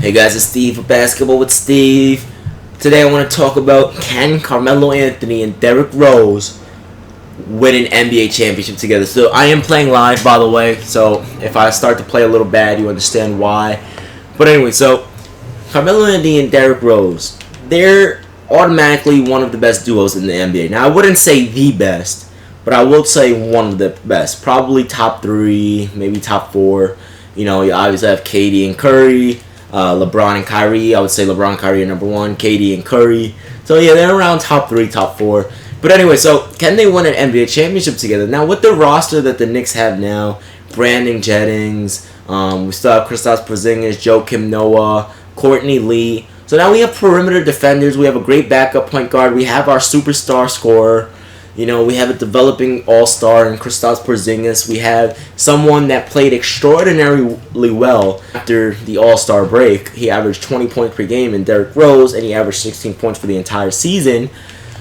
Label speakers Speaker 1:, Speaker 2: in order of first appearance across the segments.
Speaker 1: Hey guys, it's Steve with Basketball with Steve. Today I want to talk about can Carmelo Anthony and Derrick Rose win an NBA championship together. So I am playing live, by the way, so if I start to play a little bad, you understand why. But anyway, so Carmelo Anthony and Derrick Rose, they're automatically one of the best duos in the NBA. Now I wouldn't say the best, but I will say one of the best. Probably top 3, maybe top 4. You know, you obviously have KD and Curry. LeBron and Kyrie. I would say LeBron and Kyrie are number 1. KD and Curry. So yeah, they're around top 3, top 4. But anyway, so can they win an NBA championship together? Now with the roster that the Knicks have now, Brandon Jennings, we still have Kristaps Porzingis, Joakim Noah, Courtney Lee. So now we have perimeter defenders. We have a great backup point guard. We have our superstar scorer. You know, we have a developing all-star in Kristaps Porzingis. We have someone that played extraordinarily well after the all-star break. He averaged 20 points per game in Derrick Rose, and he averaged 16 points for the entire season.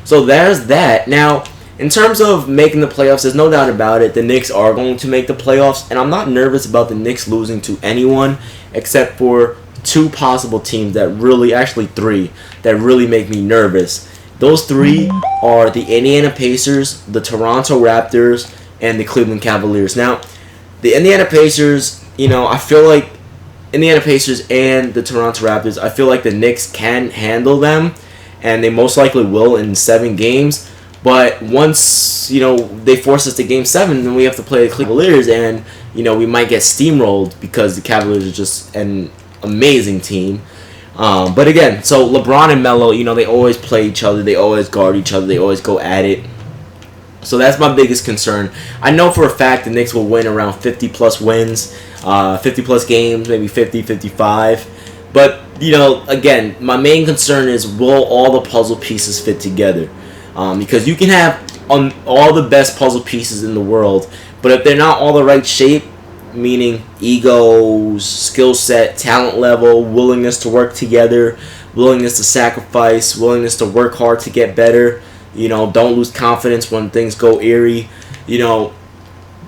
Speaker 1: So there's that. Now, in terms of making the playoffs, there's no doubt about it. The Knicks are going to make the playoffs, and I'm not nervous about the Knicks losing to anyone except for 2 possible teams that really, actually 3, that really make me nervous. Those 3 are the Indiana Pacers, the Toronto Raptors, and the Cleveland Cavaliers. Now, the Indiana Pacers, you know, I feel like Indiana Pacers and the Toronto Raptors, I feel like the Knicks can handle them, and they most likely will in 7 games. But once, you know, they force us to Game 7, then we have to play the Cavaliers, and, you know, we might get steamrolled because the Cavaliers are just an amazing team. But again, so LeBron and Melo, you know, they always play each other. They always guard each other. They always go at it. So that's my biggest concern. I know for a fact the Knicks will win around 50-plus wins, 50-plus games, maybe 50, 55. But, you know, again, my main concern is will all the puzzle pieces fit together? Because you can have all the best puzzle pieces in the world, but if they're not all the right shape, meaning egos, skill set, talent level, willingness to work together, willingness to sacrifice, willingness to work hard to get better, you know, don't lose confidence when things go eerie, you know,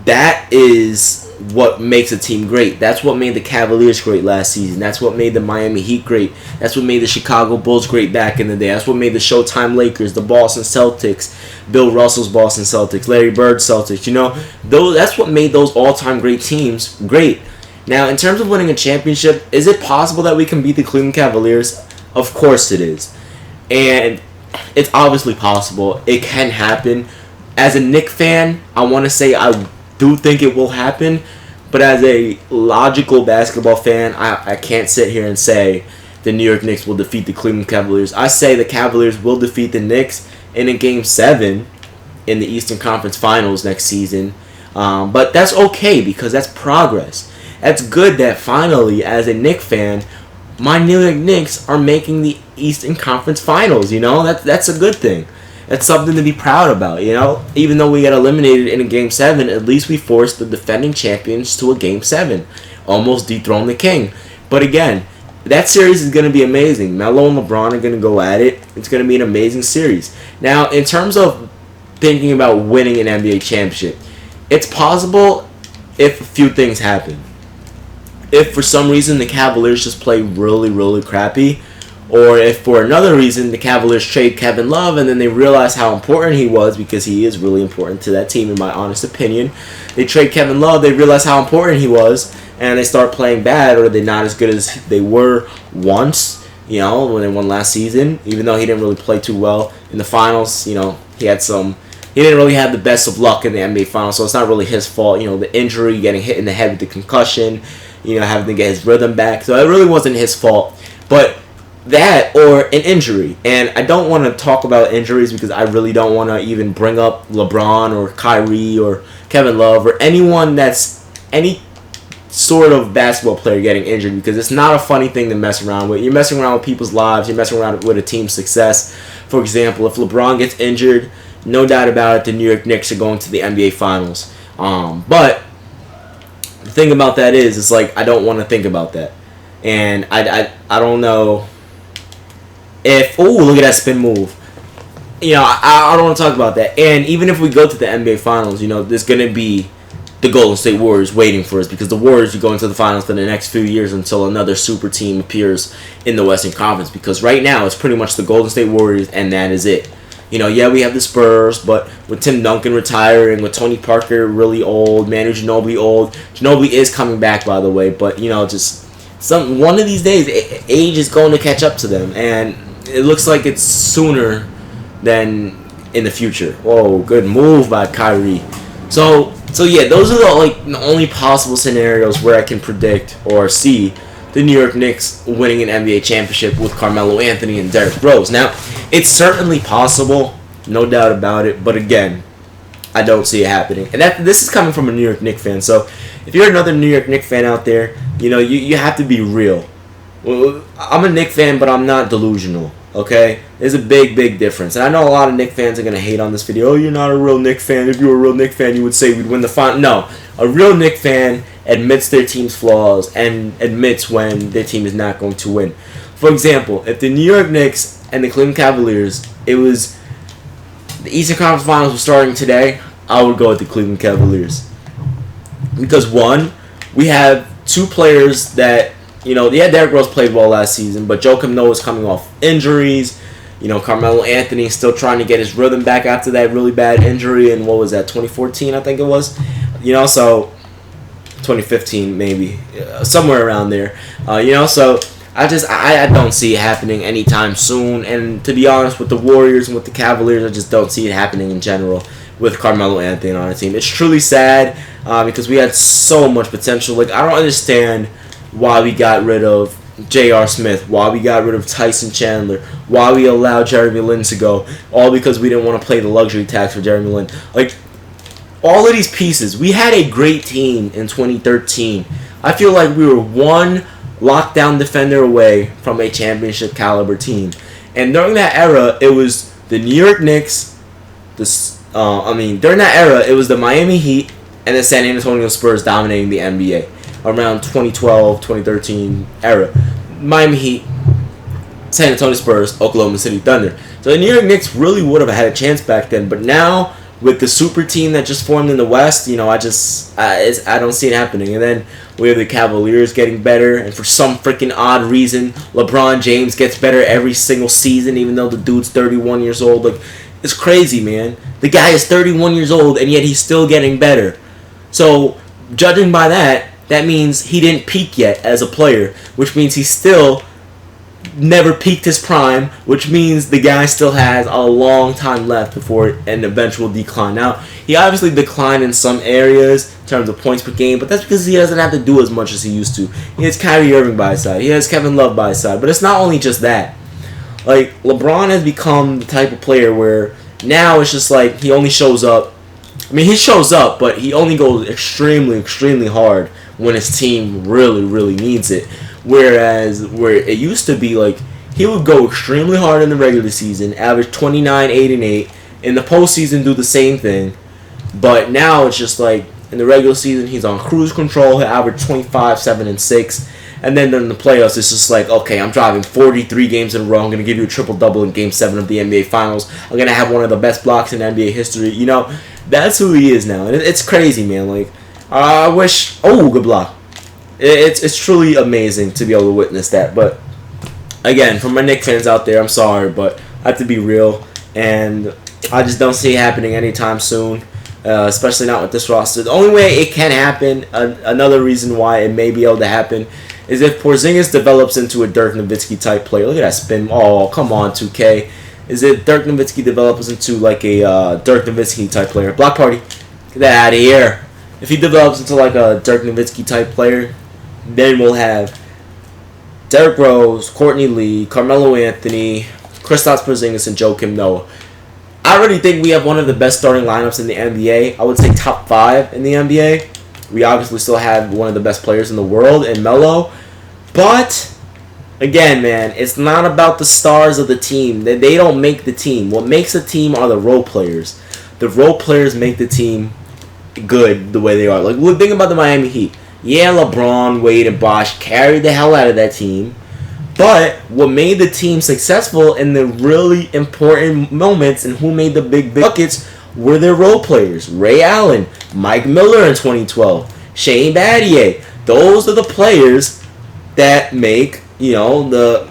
Speaker 1: that is what makes a team great. That's what made the Cavaliers great last season. That's what made the Miami Heat great. That's what made the Chicago Bulls great back in the day. That's what made the Showtime Lakers, the Boston Celtics, Bill Russell's Boston Celtics, Larry Bird's Celtics. You know, that's what made those all-time great teams great. Now, in terms of winning a championship, is it possible that we can beat the Cleveland Cavaliers? Of course it is. And it's obviously possible. It can happen. As a Knicks fan, I want to say I do think it will happen, but as a logical basketball fan, I can't sit here and say the New York Knicks will defeat the Cleveland Cavaliers. I say the Cavaliers will defeat the Knicks in a Game 7 in the Eastern Conference Finals next season, but that's okay because that's progress. That's good that finally, as a Knicks fan, my New York Knicks are making the Eastern Conference Finals. You know, that's a good thing. That's something to be proud about, you know? Even though we got eliminated in a Game 7, at least we forced the defending champions to a Game 7. Almost dethroned the king. But again, that series is going to be amazing. Melo and LeBron are going to go at it. It's going to be an amazing series. Now, in terms of thinking about winning an NBA championship, it's possible if a few things happen. If for some reason the Cavaliers just play really, really crappy, or if for another reason the Cavaliers trade Kevin Love and then they realize how important he was, because he is really important to that team in my honest opinion. They trade Kevin Love, they realize how important he was, and they start playing bad, or they're not as good as they were once, you know, when they won last season. Even though he didn't really play too well in the finals, you know, he didn't really have the best of luck in the NBA finals, so it's not really his fault. You know, the injury, getting hit in the head with the concussion, you know, having to get his rhythm back. So it really wasn't his fault. But that or an injury, and I don't want to talk about injuries because I really don't want to even bring up LeBron or Kyrie or Kevin Love or anyone that's any sort of basketball player getting injured, because it's not a funny thing to mess around with. You're messing around with people's lives. You're messing around with a team's success. For example, if LeBron gets injured, no doubt about it, the New York Knicks are going to the NBA Finals. But the thing about that is, it's like I don't want to think about that, and I don't know. Look at that spin move. You know, I don't want to talk about that. And even if we go to the NBA Finals, you know, there's going to be the Golden State Warriors waiting for us, because the Warriors are going to the finals for the next few years until another super team appears in the Western Conference, because right now it's pretty much the Golden State Warriors and that is it. You know, yeah, we have the Spurs, but with Tim Duncan retiring, with Tony Parker really old, Manu Ginobili old. Ginobili is coming back, by the way, but, you know, just one of these days, age is going to catch up to them, and it looks like it's sooner than in the future. Whoa, good move by Kyrie. So yeah, those are the only possible scenarios where I can predict or see the New York Knicks winning an NBA championship with Carmelo Anthony and Derrick Rose. Now, it's certainly possible, no doubt about it, but again, I don't see it happening. And this is coming from a New York Knicks fan, so if you're another New York Knicks fan out there, you know, you have to be real. Well, I'm a Knicks fan, but I'm not delusional, okay? There's a big difference. And I know a lot of Knicks fans are going to hate on this video. Oh, you're not a real Knicks fan. If you were a real Knicks fan, you would say we'd win the final. No, a real Knicks fan admits their team's flaws and admits when their team is not going to win. For example, if the New York Knicks and the Cleveland Cavaliers, it was the Eastern Conference Finals were starting today, I would go with the Cleveland Cavaliers. Because one, we have two players that, you know, yeah, Derrick Rose played well last season, but Joakim Noah is coming off injuries. You know, Carmelo Anthony is still trying to get his rhythm back after that really bad injury in, what was that, 2014, I think it was. You know, so 2015 maybe, somewhere around there. You know, so I don't see it happening anytime soon. And to be honest, with the Warriors and with the Cavaliers, I just don't see it happening in general with Carmelo Anthony on our team. It's truly sad because we had so much potential. Like, I don't understand why we got rid of J.R. Smith, why we got rid of Tyson Chandler, why we allowed Jeremy Lin to go, all because we didn't want to play the luxury tax for Jeremy Lin. Like, all of these pieces, we had a great team in 2013. I feel like we were one lockdown defender away from a championship caliber team. And during that era, it was the New York Knicks, during that era, it was the Miami Heat and the San Antonio Spurs dominating the NBA around 2012, 2013 era. Miami Heat, San Antonio Spurs, Oklahoma City Thunder. So the New York Knicks really would have had a chance back then, but now with the super team that just formed in the West, you know, I don't see it happening. And then we have the Cavaliers getting better, and for some freaking odd reason, LeBron James gets better every single season, even though the dude's 31 years old. Like, it's crazy, man. The guy is 31 years old, and yet he's still getting better. So, judging by that, that means he didn't peak yet as a player, which means he still never peaked his prime, which means the guy still has a long time left before an eventual decline. Now, he obviously declined in some areas in terms of points per game, but that's because he doesn't have to do as much as he used to. He has Kyrie Irving by his side. He has Kevin Love by his side. But it's not only just that. Like, LeBron has become the type of player where now it's just like he only shows up. I mean, he shows up, but he only goes extremely hard when his team really needs it. Whereas where it used to be, like, he would go extremely hard in the regular season, average 29, 8, and 8. In the postseason, do the same thing. But now it's just like, in the regular season, he's on cruise control. He'll average 25, 7, and 6. And then in the playoffs, it's just like, okay, I'm driving 43 games in a row. I'm going to give you a triple-double in Game 7 of the NBA Finals. I'm going to have one of the best blocks in NBA history. You know, that's who he is now. And it's crazy, man. Like, I wish... Oh, good block. It's truly amazing to be able to witness that. But, again, for my Knicks fans out there, I'm sorry, but I have to be real. And I just don't see it happening anytime soon. Especially not with this roster. The only way it can happen, another reason why it may be able to happen, is if Porzingis develops into a Dirk Nowitzki type player. Look at that spin. Oh, come on, 2K. Is it Dirk Nowitzki develops into like a Dirk Nowitzki type player? Block party. Get that out of here. If he develops into like a Dirk Nowitzki type player, then we'll have Derrick Rose, Courtney Lee, Carmelo Anthony, Kristaps Porzingis, and Joakim Noah. I already think we have one of the best starting lineups in the NBA. I would say top 5 in the NBA. We obviously still have one of the best players in the world in Melo. But, again, man, it's not about the stars of the team. They don't make the team. What makes a team are the role players. The role players make the team good the way they are. Like, look, think about the Miami Heat. Yeah, LeBron, Wade, and Bosh carried the hell out of that team. But what made the team successful in the really important moments and who made the big buckets were their role players. Ray Allen, Mike Miller in 2012, Shane Battier. Those are the players that make, the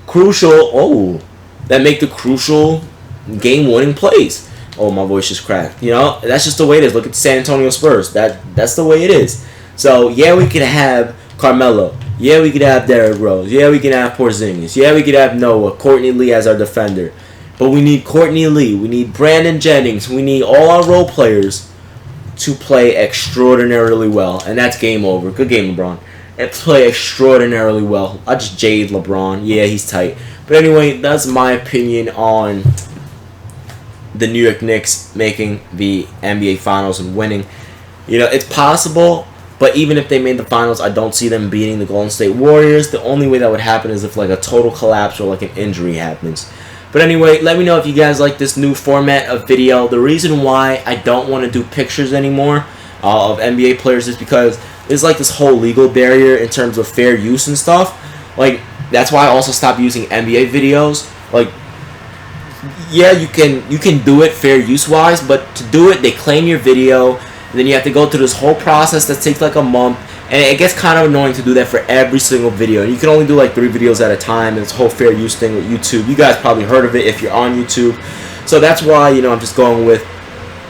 Speaker 1: crucial, game-winning plays. Oh, my voice just cracked. That's just the way it is. Look at the San Antonio Spurs. That's the way it is. So, yeah, we could have Carmelo. Yeah, we could have Derrick Rose. Yeah, we could have Porzingis. Yeah, we could have Noah, Courtney Lee as our defender. But we need Courtney Lee. We need Brandon Jennings. We need all our role players to play extraordinarily well. And that's game over. Good game, LeBron. And play extraordinarily well. I just jade LeBron. Yeah, he's tight. But anyway, that's my opinion on the New York Knicks making the NBA Finals and winning. It's possible. But even if they made the finals, I don't see them beating the Golden State Warriors. The only way that would happen is if like a total collapse or like an injury happens. But anyway, let me know if you guys like this new format of video. The reason why I don't want to do pictures anymore of NBA players is because there's like this whole legal barrier in terms of fair use and stuff. Like, that's why I also stopped using NBA videos. Like, yeah, you can do it fair use wise, but to do it, they claim your video. And then you have to go through this whole process that takes like a month. And it gets kind of annoying to do that for every single video. And you can only do like 3 videos at a time. And this whole fair use thing with YouTube. You guys probably heard of it if you're on YouTube. So that's why, I'm just going with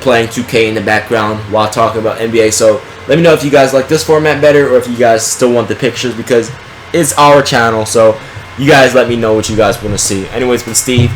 Speaker 1: playing 2K in the background while talking about NBA. So let me know if you guys like this format better or if you guys still want the pictures, because it's our channel. So you guys let me know what you guys want to see. Anyway, it's been Steve.